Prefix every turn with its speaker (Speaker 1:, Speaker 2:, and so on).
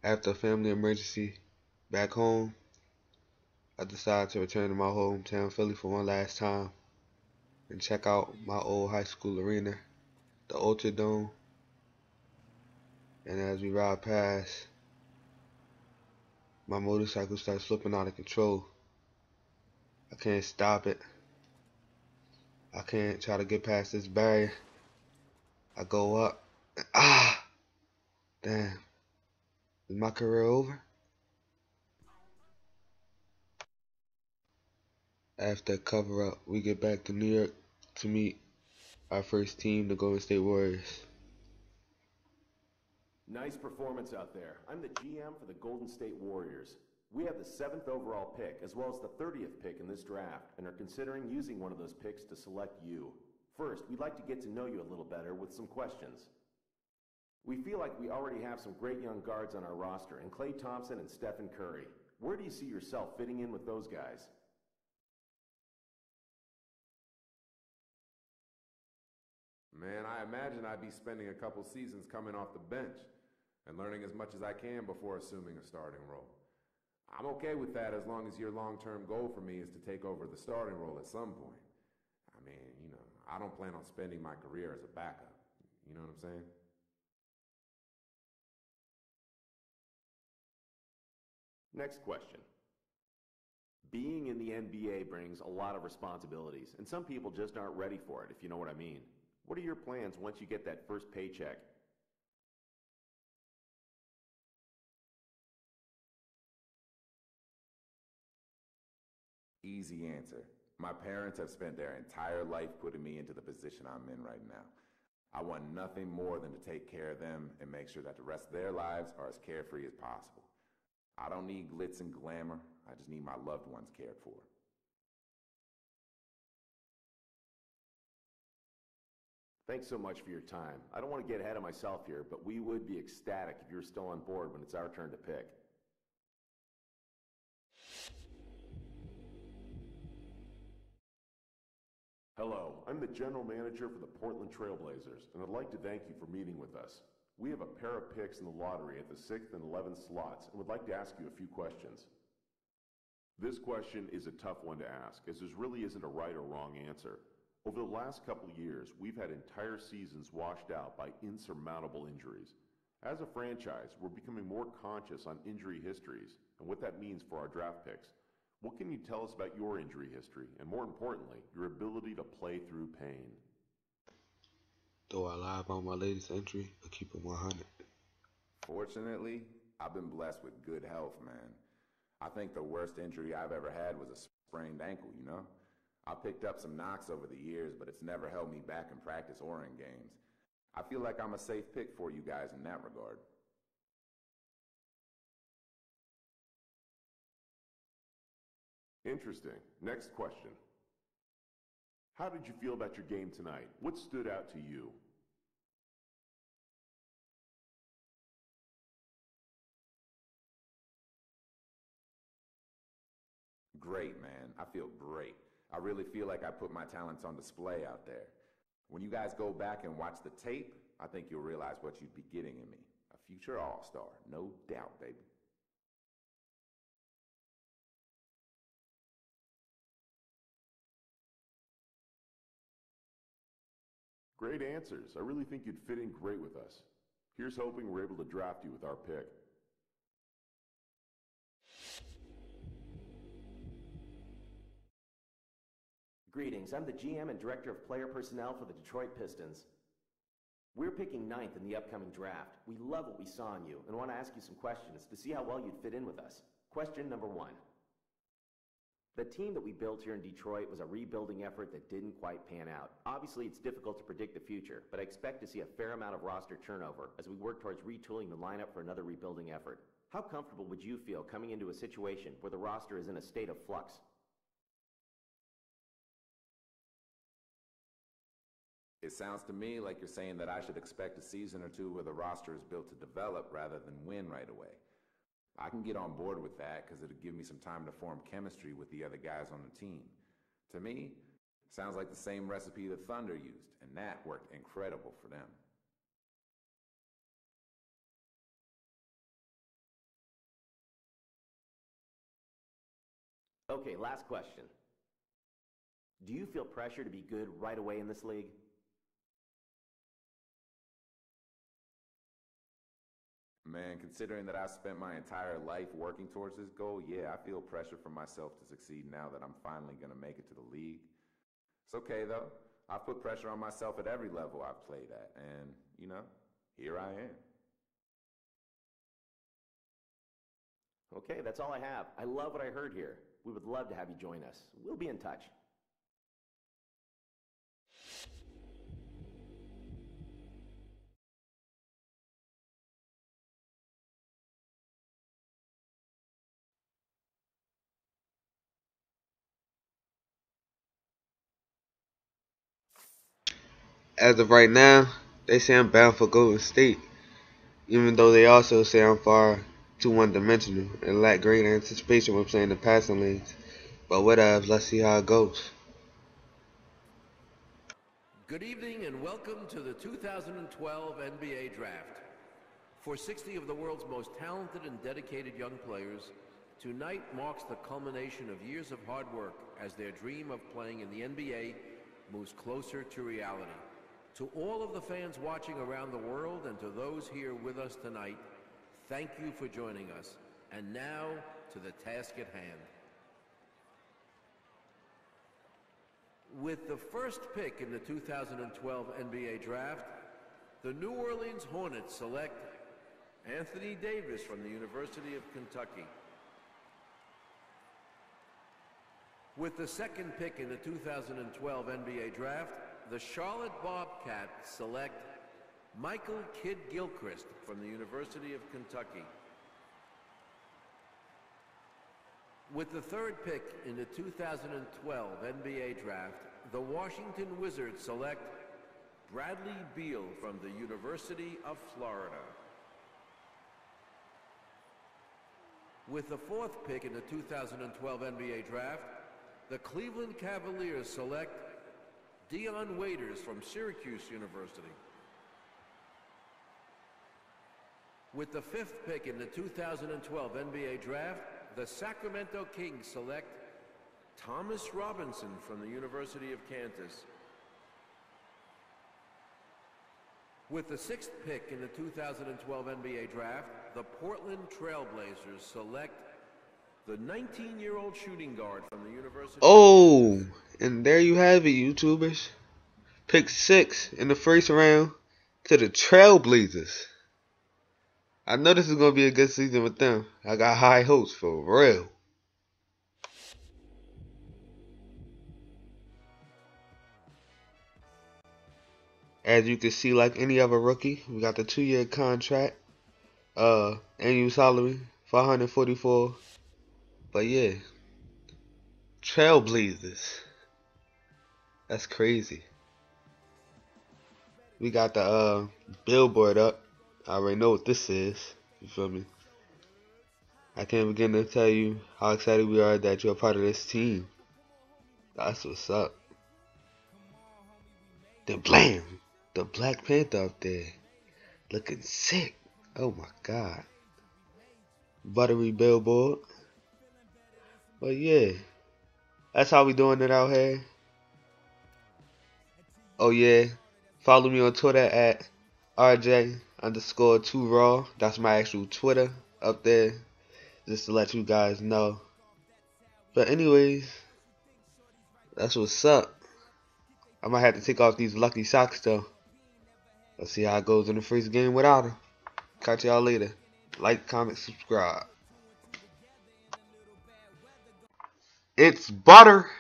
Speaker 1: After a family emergency back home, I decided to return to my hometown, Philly, for one last time and check out my old high school arena, the Ultra Dome. And as we ride past, my motorcycle starts flipping out of control. I can't stop it. I can't try to get past this barrier. I go up. Ah! Damn. Is my career over? After a cover up, we get back to New York to meet our first team, the Golden State Warriors.
Speaker 2: Nice performance out there. I'm the GM for the Golden State Warriors. We have the 7th overall pick, as well as the 30th pick in this draft, and are considering using one of those picks to select you. First, we'd like to get to know you a little better with some questions. We feel like we already have some great young guards on our roster, in Klay Thompson and Stephen Curry. Where do you see yourself fitting in with those guys?
Speaker 3: Man, I imagine I'd be spending a couple seasons coming off the bench and learning as much as I can before assuming a starting role. I'm okay with that as long as your long-term goal for me is to take over the starting role at some point. I mean, I don't plan on spending my career as a backup. You know what I'm saying?
Speaker 2: Next question. Being in the NBA brings a lot of responsibilities, and some people just aren't ready for it, if you know what I mean. What are your plans once you get that first paycheck?
Speaker 4: Easy answer. My parents have spent their entire life putting me into the position I'm in right now. I want nothing more than to take care of them and make sure that the rest of their lives are as carefree as possible. I don't need glitz and glamour. I just need my loved ones cared for.
Speaker 2: Thanks so much for your time. I don't want to get ahead of myself here, but we would be ecstatic if you're still on board when it's our turn to pick. Hello, I'm the general manager for the Portland Trailblazers, and I'd like to thank you for meeting with us. We have a pair of picks in the lottery at the 6th and 11th slots, and would like to ask you a few questions. This question is a tough one to ask, as there really isn't a right or wrong answer. Over the last couple of years, we've had entire seasons washed out by insurmountable injuries. As a franchise, we're becoming more conscious on injury histories and what that means for our draft picks. What can you tell us about your injury history, and more importantly, your ability to play through pain?
Speaker 1: Do I lie about my latest entry or keep it 100?
Speaker 4: Fortunately, I've been blessed with good health, man. I think the worst injury I've ever had was a sprained ankle. I picked up some knocks over the years, but it's never held me back in practice or in games. I feel like I'm a safe pick for you guys in that regard.
Speaker 2: Interesting. Next question. How did you feel about your game tonight? What stood out to you?
Speaker 4: Great, man. I feel great. I really feel like I put my talents on display out there. When you guys go back and watch the tape, I think you'll realize what you'd be getting in me. A future all-star, no doubt, baby.
Speaker 2: Great answers. I really think you'd fit in great with us. Here's hoping we're able to draft you with our pick.
Speaker 5: Greetings, I'm the GM and Director of Player Personnel for the Detroit Pistons. We're picking ninth in the upcoming draft. We love what we saw in you and want to ask you some questions to see how well you'd fit in with us. Question number one. The team that we built here in Detroit was a rebuilding effort that didn't quite pan out. Obviously, it's difficult to predict the future, but I expect to see a fair amount of roster turnover as we work towards retooling the lineup for another rebuilding effort. How comfortable would you feel coming into a situation where the roster is in a state of flux?
Speaker 4: It sounds to me like you're saying that I should expect a season or two where the roster is built to develop rather than win right away. I can get on board with that because it'll give me some time to form chemistry with the other guys on the team. To me, sounds like the same recipe the Thunder used, and that worked incredible for them.
Speaker 5: Okay, last question. Do you feel pressure to be good right away in this league?
Speaker 4: Man, considering that I spent my entire life working towards this goal, yeah, I feel pressure from myself to succeed now that I'm finally going to make it to the league. It's okay, though. I've put pressure on myself at every level I've played at, and, you know, here I am.
Speaker 5: Okay, that's all I have. I love what I heard here. We would love to have you join us. We'll be in touch.
Speaker 1: As of right now, they say I'm bound for Golden State, even though they also say I'm far too one-dimensional and lack great anticipation when playing the passing lanes. But whatever, let's see how it goes.
Speaker 6: Good evening and welcome to the 2012 NBA Draft. For 60 of the world's most talented and dedicated young players, tonight marks the culmination of years of hard work as their dream of playing in the NBA moves closer to reality. To all of the fans watching around the world and to those here with us tonight, thank you for joining us. And now to the task at hand. With the first pick in the 2012 NBA Draft, the New Orleans Hornets select Anthony Davis from the University of Kentucky. With the second pick in the 2012 NBA Draft, the Charlotte Bobcats select Michael Kidd-Gilchrist from the University of Kentucky. With the third pick in the 2012 NBA Draft, the Washington Wizards select Bradley Beal from the University of Florida. With the fourth pick in the 2012 NBA Draft, the Cleveland Cavaliers select Dion Waiters from Syracuse University. With the fifth pick in the 2012 NBA Draft, the Sacramento Kings select Thomas Robinson from the University of Kansas. With the sixth pick in the 2012 NBA Draft, the Portland Trailblazers select the 19-year-old shooting guard from the University
Speaker 1: Oh, and there you have it, YouTubers. Pick 6 in the first round to the Trailblazers. I know this is going to be a good season with them. I got high hopes for real. As you can see, like any other rookie, we got the 2-year contract. Annual salary, $544. But yeah, Trailblazers. That's crazy. We got the billboard up. I already know what this is. You feel me? I can't begin to tell you how excited we are that you're a part of this team. That's what's up. Then blam! The Black Panther up there. Looking sick. Oh my god. Buttery billboard. But yeah. That's how we doing it out here. Oh yeah. Follow me on Twitter at RJ_2Raw. That's my actual Twitter up there. Just to let you guys know. But anyways. That's what's up. I might have to take off these lucky socks though. Let's see how it goes in the first game without them. Catch y'all later. Like, comment, subscribe. It's butter.